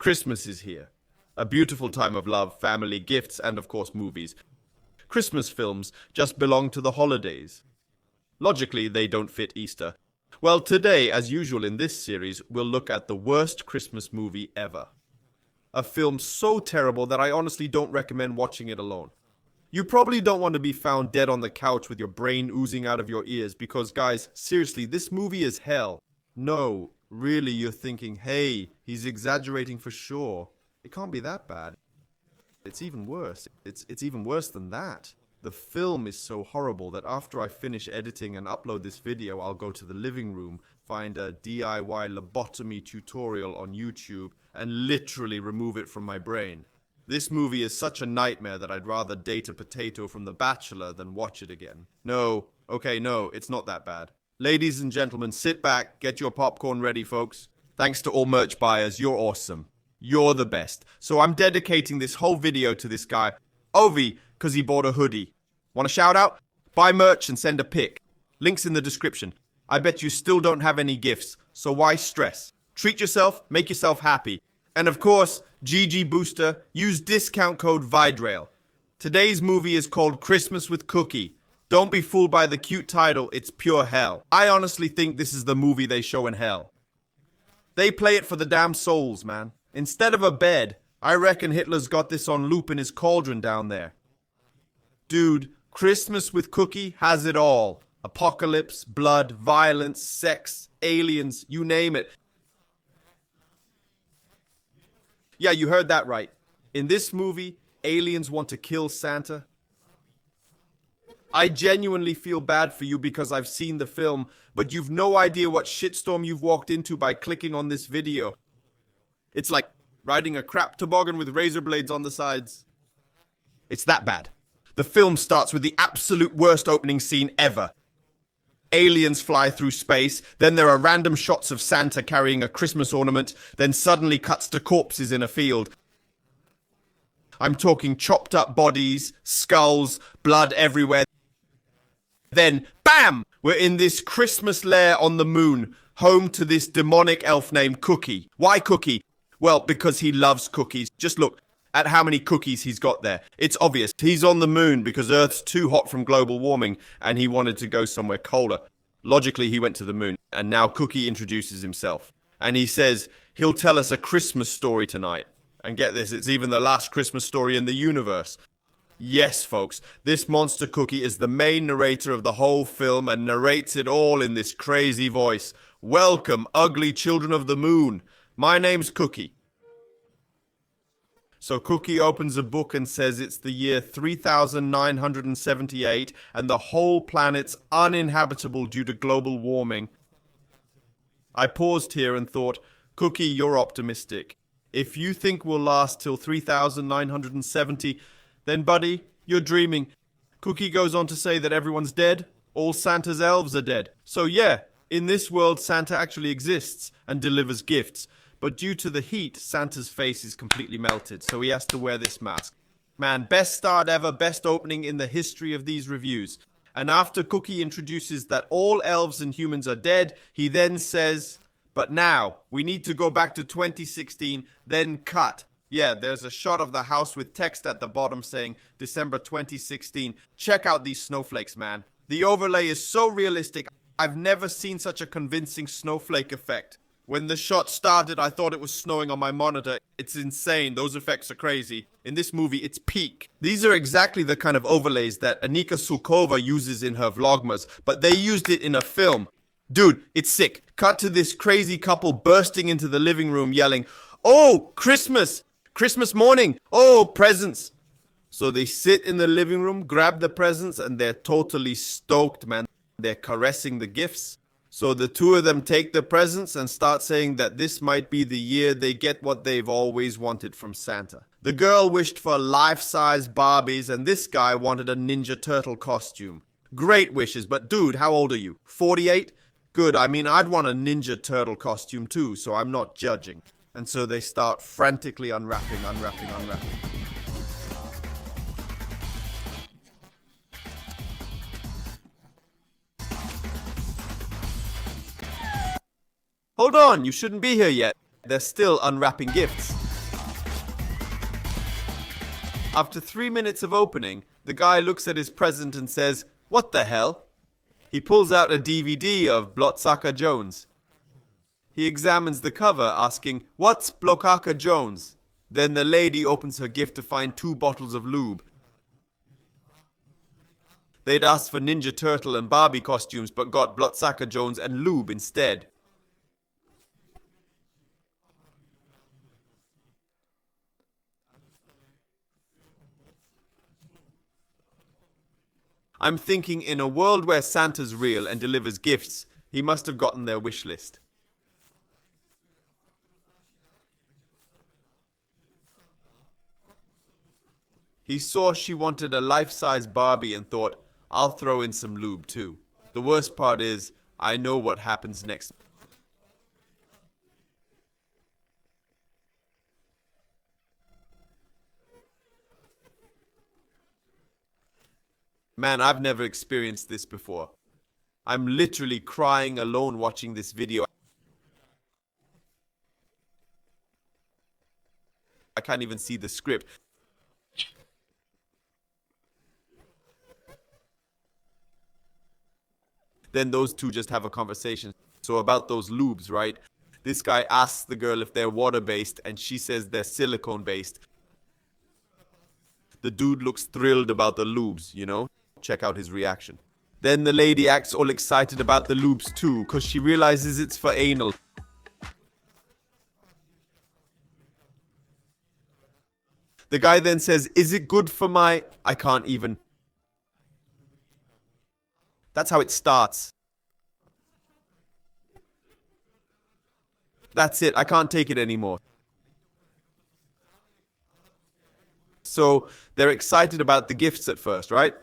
Christmas is here. A beautiful time of love, family, gifts, and of course movies. Christmas films just belong to the holidays. Logically, they don't fit Easter. Well, today, as usual in this series, we'll look at the worst Christmas movie ever. A film so terrible that I honestly don't recommend watching it alone. You probably don't want to be found dead on the couch with your brain oozing out of your ears because, guys, seriously, this movie is hell. No, really, you're thinking, hey, he's exaggerating for sure. It can't be that bad. It's even worse. It's even worse than that. The film is so horrible that after I finish editing and upload this video, I'll go to the living room, find a DIY lobotomy tutorial on YouTube, and literally remove it from my brain. This movie is such a nightmare that I'd rather date a potato from The Bachelor than watch it again. No, it's not that bad. Ladies and gentlemen, sit back, get your popcorn ready, folks. Thanks to all merch buyers, you're awesome. You're the best. So I'm dedicating this whole video to this guy, Ovi, because he bought a hoodie. Want a shout out? Buy merch and send a pic. Links in the description. I bet you still don't have any gifts, so why stress? Treat yourself, make yourself happy. And of course, GG Booster, use discount code VIDRAIL. Today's movie is called Christmas with Cookie. Don't be fooled by the cute title, it's pure hell. I honestly think this is the movie they show in hell. They play it for the damn souls, man. Instead of a bed, I reckon Hitler's got this on loop in his cauldron down there. Dude, Christmas with Cookie has it all. Apocalypse, blood, violence, sex, aliens, you name it. Yeah, you heard that right. In this movie, aliens want to kill Santa. I genuinely feel bad for you because I've seen the film, but you've no idea what shitstorm you've walked into by clicking on this video. It's like riding a crap toboggan with razor blades on the sides. It's that bad. The film starts with the absolute worst opening scene ever. Aliens fly through space, then there are random shots of Santa carrying a Christmas ornament, then suddenly cuts to corpses in a field. I'm talking chopped up bodies, skulls, blood everywhere. Then, BAM! We're in this Christmas lair on the moon, home to this demonic elf named Cookie. Why Cookie? Well, because he loves cookies. Just look at how many cookies he's got there. It's obvious. He's on the moon because Earth's too hot from global warming and he wanted to go somewhere colder. Logically, he went to the moon. And now Cookie introduces himself. And he says he'll tell us a Christmas story tonight. And get this, it's even the last Christmas story in the universe. Yes, folks, this monster Cookie is the main narrator of the whole film and narrates it all in this crazy voice. Welcome, ugly children of the moon. My name's Cookie. So Cookie opens a book and says it's the year 3978 and the whole planet's uninhabitable due to global warming. I paused here and thought, Cookie, you're optimistic. If you think we'll last till 3970, then buddy, you're dreaming. Cookie goes on to say that everyone's dead. All Santa's elves are dead. So yeah, in this world Santa actually exists and delivers gifts. But due to the heat, Santa's face is completely melted, so he has to wear this mask. Man, best start ever, best opening in the history of these reviews. And after Cookie introduces that all elves and humans are dead, he then says, but now, we need to go back to 2016, then cut. Yeah, there's a shot of the house with text at the bottom saying December 2016. Check out these snowflakes, man. The overlay is so realistic, I've never seen such a convincing snowflake effect. When the shot started, I thought it was snowing on my monitor. It's insane. Those effects are crazy. In this movie, it's peak. These are exactly the kind of overlays that Anika Sulkova uses in her vlogmas, but they used it in a film. Dude, it's sick. Cut to this crazy couple bursting into the living room yelling, "Oh, Christmas! Christmas morning! Oh, presents!" So they sit in the living room, grab the presents, and they're totally stoked, man. They're caressing the gifts. So the two of them take the presents and start saying that this might be the year they get what they've always wanted from Santa. The girl wished for life-size Barbies and this guy wanted a Ninja Turtle costume. Great wishes, but dude, how old are you? 48? Good, I mean, I'd want a Ninja Turtle costume too, so I'm not judging. And so they start frantically unwrapping. Hold on, you shouldn't be here yet. They're still unwrapping gifts. After 3 minutes of opening, the guy looks at his present and says, "What the hell?" He pulls out a DVD of Blotzaka Jones. He examines the cover, asking, "What's Blotzaka Jones?" Then the lady opens her gift to find 2 bottles of lube. They'd asked for Ninja Turtle and Barbie costumes, but got Blotzaka Jones and lube instead. I'm thinking, in a world where Santa's real and delivers gifts, he must have gotten their wish list. He saw she wanted a life-size Barbie and thought, I'll throw in some lube too. The worst part is, I know what happens next. Man, I've never experienced this before. I'm literally crying alone watching this video. I can't even see the script. Then those two just have a conversation. So about those lubes, right? This guy asks the girl if they're water-based, and she says they're silicone-based. The dude looks thrilled about the lubes, you know? Check out his reaction. Then the lady acts all excited about the lubes too, because she realizes it's for anal. The guy then says, "Is it good for my..." I can't even. That's how it starts. That's it. I can't take it anymore. So they're excited about the gifts at first, right?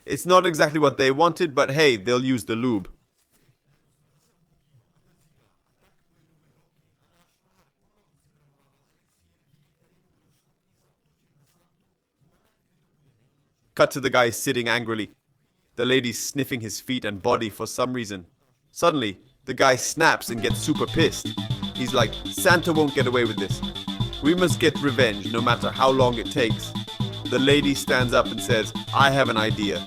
It's not exactly what they wanted, but hey, they'll use the lube. Cut to the guy sitting angrily. The lady's sniffing his feet and body for some reason. Suddenly, the guy snaps and gets super pissed. He's like, Santa won't get away with this. We must get revenge no matter how long it takes. The lady stands up and says, I have an idea.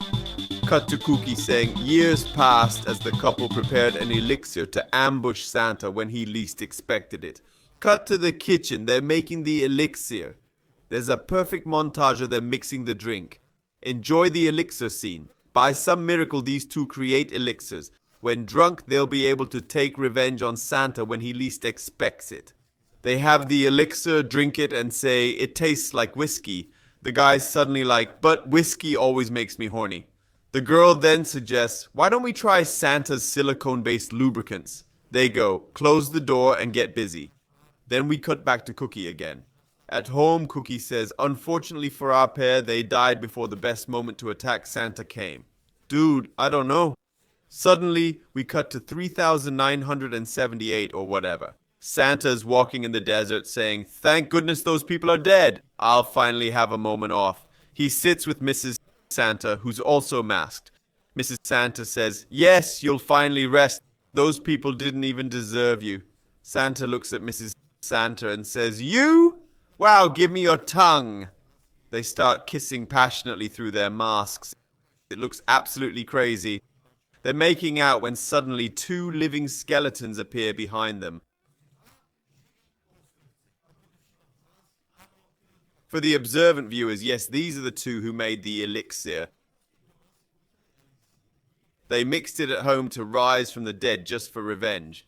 Cut to Cookie saying, years passed as the couple prepared an elixir to ambush Santa when he least expected it. Cut to the kitchen, they're making the elixir. There's a perfect montage of them mixing the drink. Enjoy the elixir scene. By some miracle, these two create elixirs. When drunk, they'll be able to take revenge on Santa when he least expects it. They have the elixir, drink it, and say, it tastes like whiskey. The guy's suddenly like, but whiskey always makes me horny. The girl then suggests, why don't we try Santa's silicone-based lubricants? They go, close the door and get busy. Then we cut back to Cookie again. At home, Cookie says, unfortunately for our pair, they died before the best moment to attack Santa came. Dude, I don't know. Suddenly, we cut to 3,978 or whatever. Santa's walking in the desert saying, thank goodness those people are dead. I'll finally have a moment off. He sits with Mrs. Santa, who's also masked. Mrs. Santa says, yes, you'll finally rest. Those people didn't even deserve you. Santa looks at Mrs. Santa and says, you? Wow, give me your tongue. They start kissing passionately through their masks. It looks absolutely crazy. They're making out when suddenly 2 living skeletons appear behind them. For the observant viewers, yes, these are the 2 who made the elixir. They mixed it at home to rise from the dead just for revenge.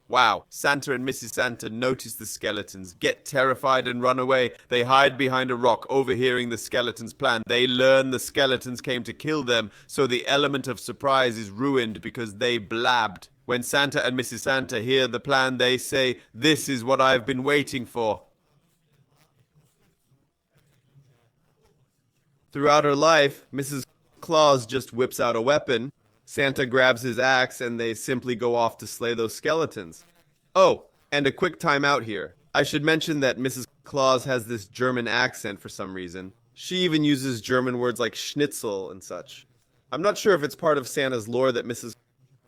Wow, Santa and Mrs. Santa notice the skeletons, get terrified and run away. They hide behind a rock, overhearing the skeletons' plan. They learn the skeletons came to kill them, so the element of surprise is ruined because they blabbed. When Santa and Mrs. Santa hear the plan, they say, this is what I've been waiting for. Throughout her life, Mrs. Claus just whips out a weapon. Santa grabs his axe and they simply go off to slay those skeletons. Oh, and a quick time out here. I should mention that Mrs. Claus has this German accent for some reason. She even uses German words like schnitzel and such. I'm not sure if it's part of Santa's lore that Mrs.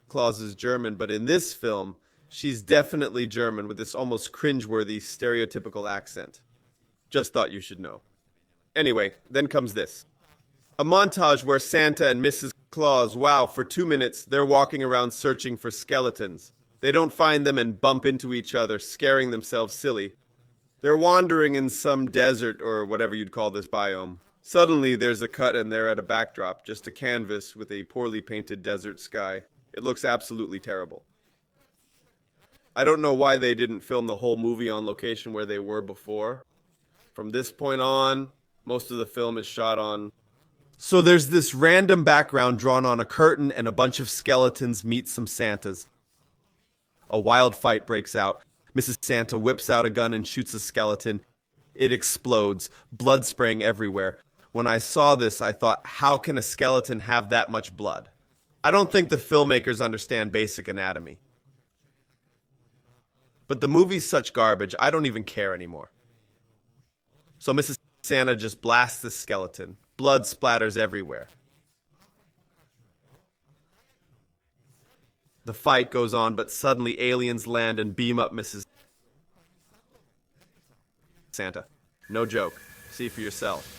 Claus is German, but in this film, she's definitely German with this almost cringeworthy, stereotypical accent. Just thought you should know. Anyway, then comes this. A montage where Santa and Mrs. Claus, wow, for 2 minutes, they're walking around searching for skeletons. They don't find them and bump into each other, scaring themselves silly. They're wandering in some desert or whatever you'd call this biome. Suddenly, there's a cut and they're at a backdrop, just a canvas with a poorly painted desert sky. It looks absolutely terrible. I don't know why they didn't film the whole movie on location where they were before. From this point on, most of the film is shot on. So there's this random background drawn on a curtain and a bunch of skeletons meet some Santas. A wild fight breaks out. Mrs. Santa whips out a gun and shoots a skeleton. It explodes, blood spraying everywhere. When I saw this, I thought, how can a skeleton have that much blood? I don't think the filmmakers understand basic anatomy. But the movie's such garbage, I don't even care anymore. So Mrs. Santa just blasts the skeleton. Blood splatters everywhere. The fight goes on, but suddenly aliens land and beam up Mrs. Santa. No joke. See for yourself.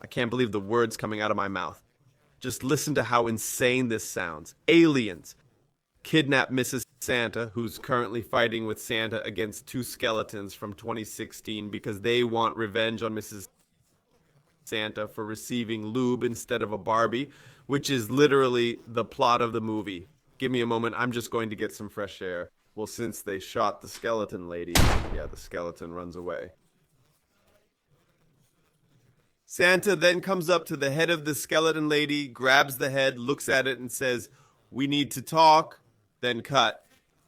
I can't believe the words coming out of my mouth. Just listen to how insane this sounds. Aliens kidnap Mrs. Santa, who's currently fighting with Santa against two skeletons from 2016 because they want revenge on Mrs. Santa for receiving lube instead of a Barbie, which is literally the plot of the movie. Give me a moment, I'm just going to get some fresh air. Well, since they shot the skeleton lady, yeah, the skeleton runs away. Santa then comes up to the head of the skeleton lady, grabs the head, looks at it, and says, "We need to talk," then cut.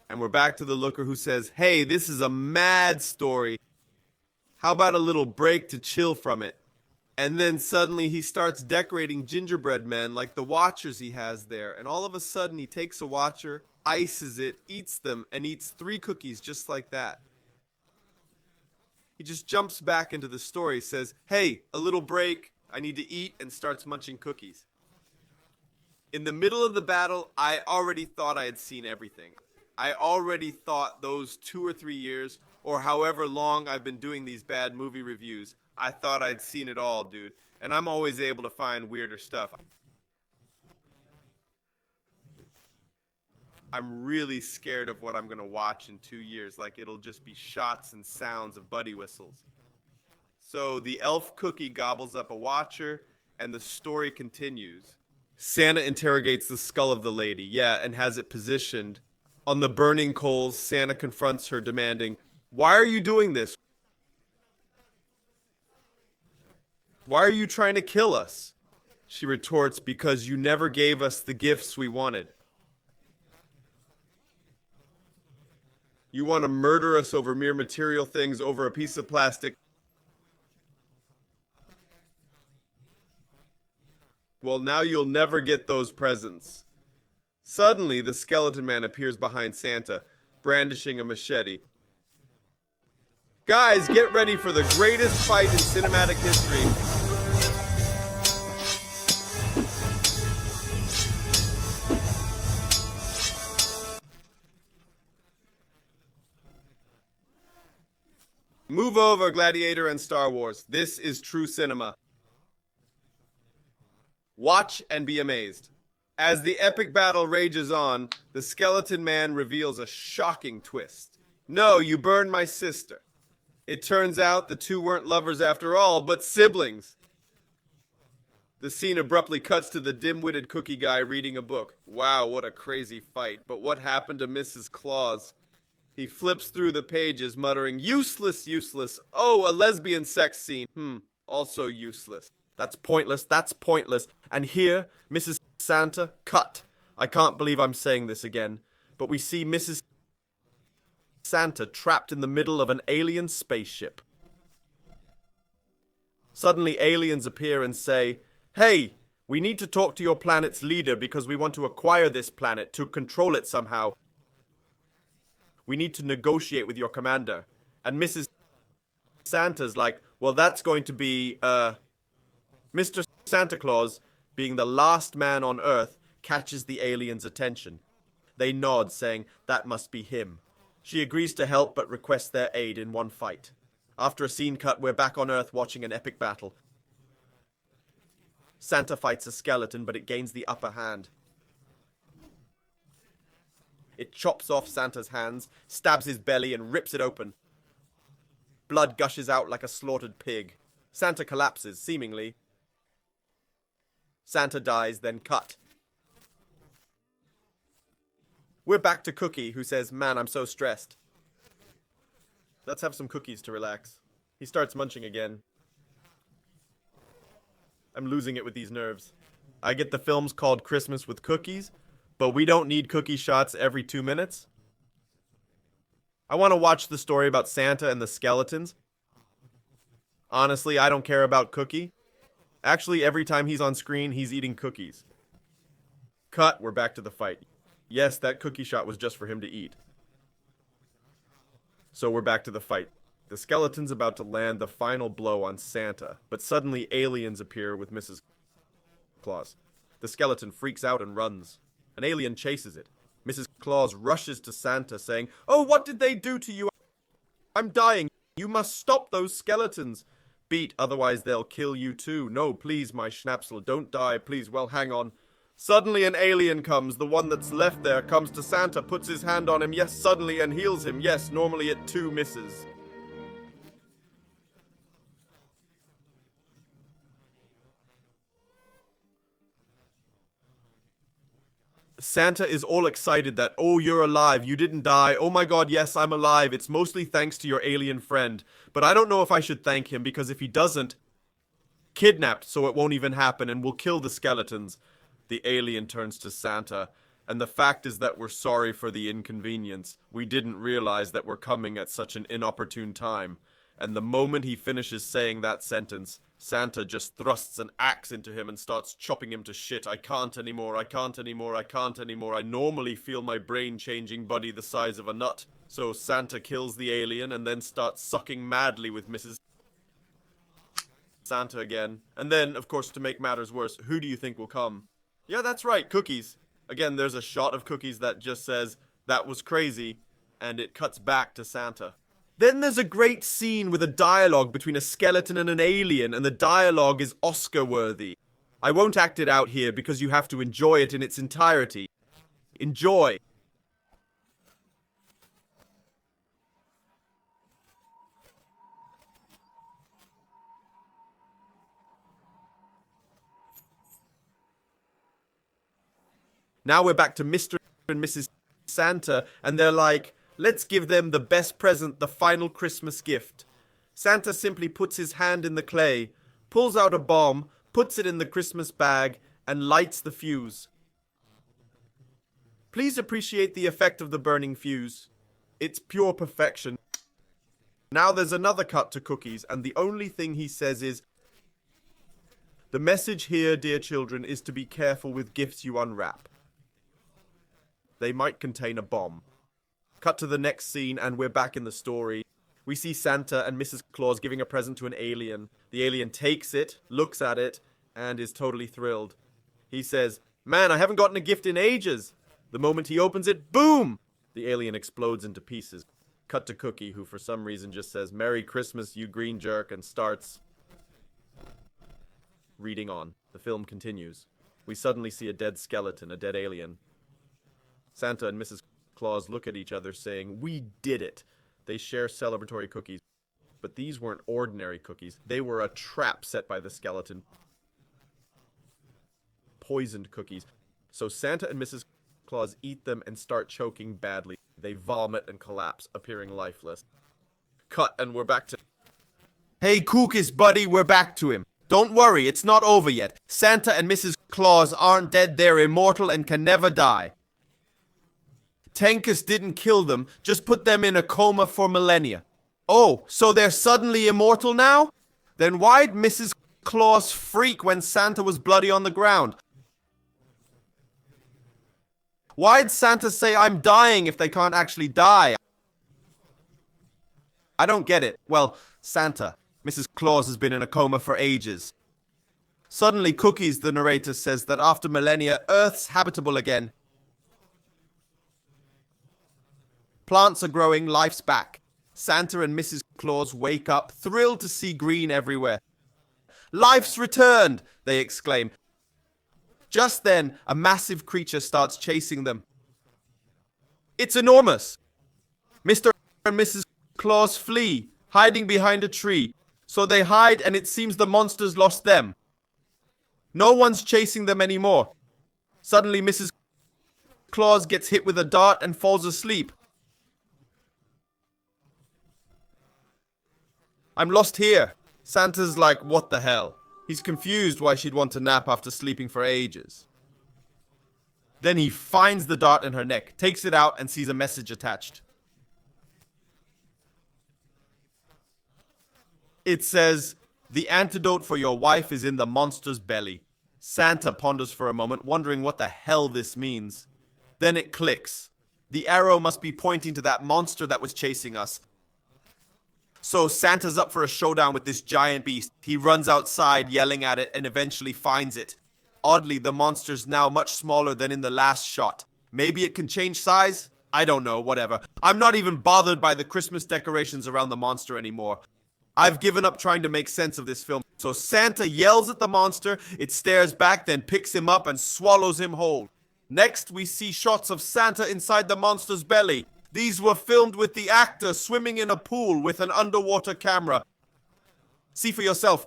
And we're back to the looker who says, "Hey, this is a mad story. How about a little break to chill from it?" And then suddenly he starts decorating gingerbread men like the watchers he has there. And all of a sudden he takes a watcher, ices it, eats them, and eats 3 cookies just like that. He just jumps back into the story, says, "Hey, a little break, I need to eat," and starts munching cookies. In the middle of the battle, I already thought I had seen everything. I already thought those 2 or 3 years, or however long I've been doing these bad movie reviews, I thought I'd seen it all, dude. And I'm always able to find weirder stuff. I'm really scared of what I'm going to watch in 2 years. Like, it'll just be shots and sounds of buddy whistles. So the elf cookie gobbles up a watcher, and the story continues. Santa interrogates the skull of the lady, yeah, and has it positioned. On the burning coals, Santa confronts her, demanding, "Why are you doing this? Why are you trying to kill us?" She retorts, "Because you never gave us the gifts we wanted. You want to murder us over mere material things, over a piece of plastic. Well, now you'll never get those presents." Suddenly, the skeleton man appears behind Santa, brandishing a machete. Guys, get ready for the greatest fight in cinematic history. Move over, Gladiator and Star Wars. This is true cinema. Watch and be amazed. As the epic battle rages on, the skeleton man reveals a shocking twist. "No, you burned my sister." It turns out the two weren't lovers after all, but siblings. The scene abruptly cuts to the dim-witted cookie guy reading a book. Wow, what a crazy fight. But what happened to Mrs. Claus? He flips through the pages, muttering, "Useless, useless. Oh, a lesbian sex scene. Also useless. That's pointless, that's pointless." And here, Mrs. Santa, cut. I can't believe I'm saying this again, but we see Mrs. Santa trapped in the middle of an alien spaceship. Suddenly, aliens appear and say, "Hey, we need to talk to your planet's leader because we want to acquire this planet to control it somehow. We need to negotiate with your commander." And Mrs. Santa's like, "Well, that's going to be, Mr. Santa Claus, being the last man on Earth, catches the aliens' attention. They nod, saying, "That must be him." She agrees to help but requests their aid in one fight. After a scene cut, we're back on Earth watching an epic battle. Santa fights a skeleton, but it gains the upper hand. It chops off Santa's hands, stabs his belly, and rips it open. Blood gushes out like a slaughtered pig. Santa collapses, seemingly. Santa dies, then cut. We're back to Cookie, who says, "Man, I'm so stressed. Let's have some cookies to relax." He starts munching again. I'm losing it with these nerves. I get the film's called Christmas with Cookies, but we don't need cookie shots every 2 minutes. I want to watch the story about Santa and the skeletons. Honestly, I don't care about Cookie. Actually, every time he's on screen, he's eating cookies. Cut, we're back to the fight. Yes, that cookie shot was just for him to eat. So we're back to the fight. The skeleton's about to land the final blow on Santa, but suddenly aliens appear with Mrs. Claus. The skeleton freaks out and runs. An alien chases it. Mrs. Claus rushes to Santa, saying, "Oh, what did they do to you? I'm dying. You must stop those skeletons. Beat, otherwise they'll kill you too. No, please, my Schnapsel, don't die, please. Well, hang on." Suddenly an alien comes. The one that's left there comes to Santa, puts his hand on him, yes, suddenly, and heals him. Yes, normally it too misses. Santa is all excited that, "Oh, you're alive, you didn't die, oh my god, yes, I'm alive, it's mostly thanks to your alien friend. But I don't know if I should thank him, because if he doesn't, kidnapped, so it won't even happen, and we'll kill the skeletons." The alien turns to Santa, and the fact is that we're sorry for the inconvenience. We didn't realize that we're coming at such an inopportune time. And the moment he finishes saying that sentence, Santa just thrusts an axe into him and starts chopping him to shit. "I can't anymore, I can't anymore, I can't anymore. I normally feel my brain changing buddy the size of a nut." So Santa kills the alien and then starts sucking madly with Mrs. Santa again. And then, of course, to make matters worse, who do you think will come? Yeah, that's right, cookies. Again, there's a shot of cookies that just says, "That was crazy," and it cuts back to Santa. Then there's a great scene with a dialogue between a skeleton and an alien, and the dialogue is Oscar-worthy. I won't act it out here because you have to enjoy it in its entirety. Enjoy. Now we're back to Mr. and Mrs. Santa, and they're like, "Let's give them the best present, the final Christmas gift." Santa simply puts his hand in the clay, pulls out a bomb, puts it in the Christmas bag, and lights the fuse. Please appreciate the effect of the burning fuse. It's pure perfection. Now there's another cut to cookies, and the only thing he says is, "The message here, dear children, is to be careful with gifts you unwrap. They might contain a bomb." Cut to the next scene, and we're back in the story. We see Santa and Mrs. Claus giving a present to an alien. The alien takes it, looks at it, and is totally thrilled. He says, "Man, I haven't gotten a gift in ages." The moment he opens it, boom! The alien explodes into pieces. Cut to Cookie, who for some reason just says, "Merry Christmas, you green jerk," and starts reading on. The film continues. We suddenly see a dead skeleton, a dead alien. Santa and Mrs. Claus look at each other, saying, "We did it." They share celebratory cookies. But these weren't ordinary cookies. They were a trap set by the skeleton. Poisoned cookies. So Santa and Mrs. Claus eat them and start choking badly. They vomit and collapse, appearing lifeless. Cut, and we're back to... "Hey, Cookies, buddy, we're back to him. Don't worry, it's not over yet. Santa and Mrs. Claus aren't dead, they're immortal and can never die. Tankus didn't kill them, just put them in a coma for millennia." "Oh, so they're suddenly immortal now?" Then why'd Mrs. Claus freak when Santa was bloody on the ground? Why'd Santa say I'm dying if they can't actually die? I don't get it. Well, Santa, Mrs. Claus has been in a coma for ages. Suddenly, Cookies, the narrator, says that after millennia, Earth's habitable again. Plants are growing, life's back. Santa and Mrs. Claus wake up, thrilled to see green everywhere. Life's returned, they exclaim. Just then, a massive creature starts chasing them. It's enormous. Mr. and Mrs. Claus flee, hiding behind a tree. So they hide, and it seems the monster's lost them. No one's chasing them anymore. Suddenly, Mrs. Claus gets hit with a dart and falls asleep. I'm lost here. Santa's like, what the hell? He's confused why she'd want to nap after sleeping for ages. Then he finds the dart in her neck, takes it out, and sees a message attached. It says, "The antidote for your wife is in the monster's belly." Santa ponders for a moment, wondering what the hell this means. Then it clicks. The arrow must be pointing to that monster that was chasing us. So Santa's up for a showdown with this giant beast. He runs outside, yelling at it, and eventually finds it. Oddly, the monster's now much smaller than in the last shot. Maybe it can change size? I don't know, whatever. I'm not even bothered by the Christmas decorations around the monster anymore. I've given up trying to make sense of this film. So Santa yells at the monster, it stares back, then picks him up and swallows him whole. Next, we see shots of Santa inside the monster's belly. These were filmed with the actor swimming in a pool with an underwater camera. See for yourself.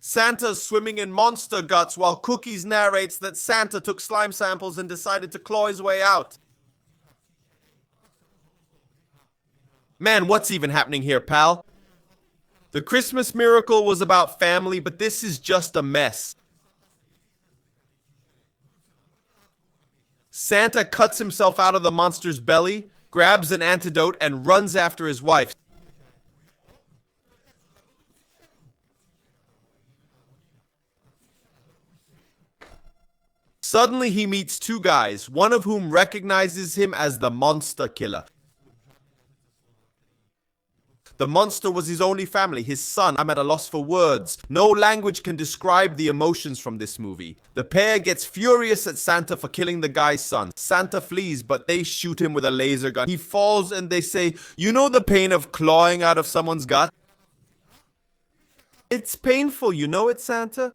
Santa's swimming in monster guts while Cookies narrates that Santa took slime samples and decided to claw his way out. Man, what's even happening here, pal? The Christmas Miracle was about family, but this is just a mess. Santa cuts himself out of the monster's belly, grabs an antidote, and runs after his wife. Suddenly he meets two guys, one of whom recognizes him as the monster killer. The monster was his only family, his son. I'm at a loss for words. No language can describe the emotions from this movie. The pair gets furious at Santa for killing the guy's son. Santa flees, but they shoot him with a laser gun. He falls and they say, "You know the pain of clawing out of someone's gut? It's painful, you know it, Santa?"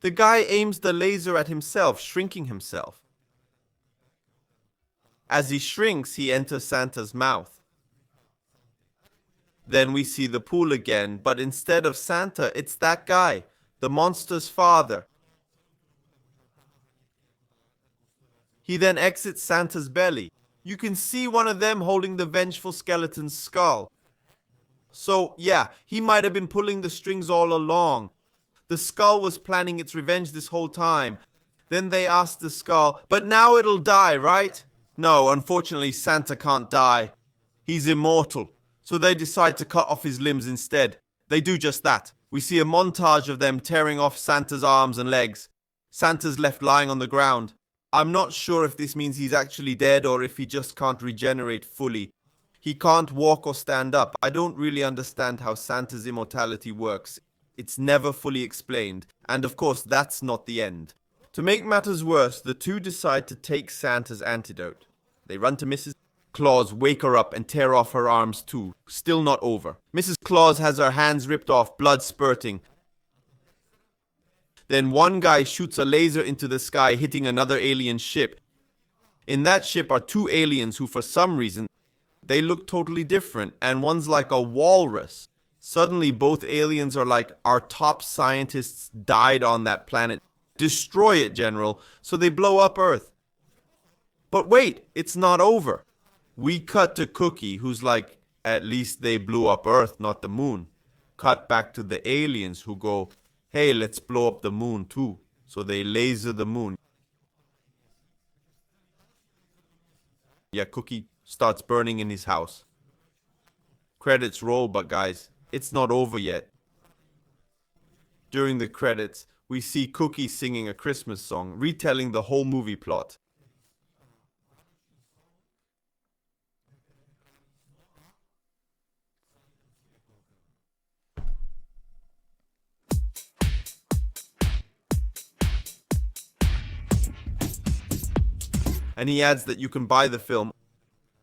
The guy aims the laser at himself, shrinking himself. As he shrinks, he enters Santa's mouth. Then we see the pool again, but instead of Santa, it's that guy, the monster's father. He then exits Santa's belly. You can see one of them holding the vengeful skeleton's skull. So, yeah, he might have been pulling the strings all along. The skull was planning its revenge this whole time. Then they asked the skull, "But now it'll die, right?" No, unfortunately, Santa can't die. He's immortal. So they decide to cut off his limbs instead. They do just that. We see a montage of them tearing off Santa's arms and legs. Santa's left lying on the ground. I'm not sure if this means he's actually dead or if he just can't regenerate fully. He can't walk or stand up. I don't really understand how Santa's immortality works. It's never fully explained. And of course, that's not the end. To make matters worse, the two decide to take Santa's antidote. They run to Mrs. Claus, wake her up, and tear off her arms too. Still not over. Mrs. Claus has her hands ripped off, blood spurting. Then one guy shoots a laser into the sky, hitting another alien ship. In that ship are two aliens who, for some reason, they look totally different, and one's like a walrus. Suddenly, both aliens are like, "Our top scientists died on that planet. Destroy it, General," so they blow up Earth. But wait, it's not over. We cut to Cookie, who's like, "At least they blew up Earth, not the moon." Cut back to the aliens who go, "Hey, let's blow up the moon too." So they laser the moon. Yeah, Cookie starts burning in his house. Credits roll, but guys, it's not over yet. During the credits, we see Cookie singing a Christmas song, retelling the whole movie plot. And he adds that you can buy the film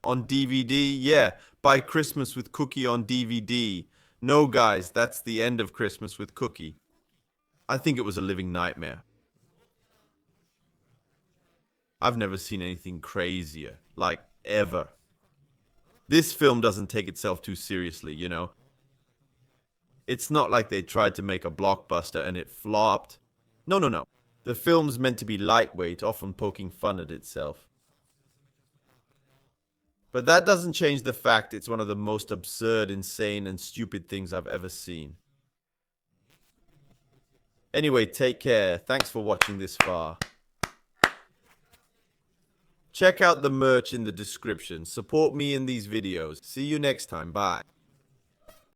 on DVD. Yeah, buy Christmas with Cookie on DVD. No, guys, that's the end of Christmas with Cookie. I think it was a living nightmare. I've never seen anything crazier, like ever. This film doesn't take itself too seriously, you know. It's not like they tried to make a blockbuster and it flopped. No, no, no. The film's meant to be lightweight, often poking fun at itself. But that doesn't change the fact it's one of the most absurd, insane, and stupid things I've ever seen. Anyway, take care. Thanks for watching this far. Check out the merch in the description. Support me in these videos. See you next time. Bye.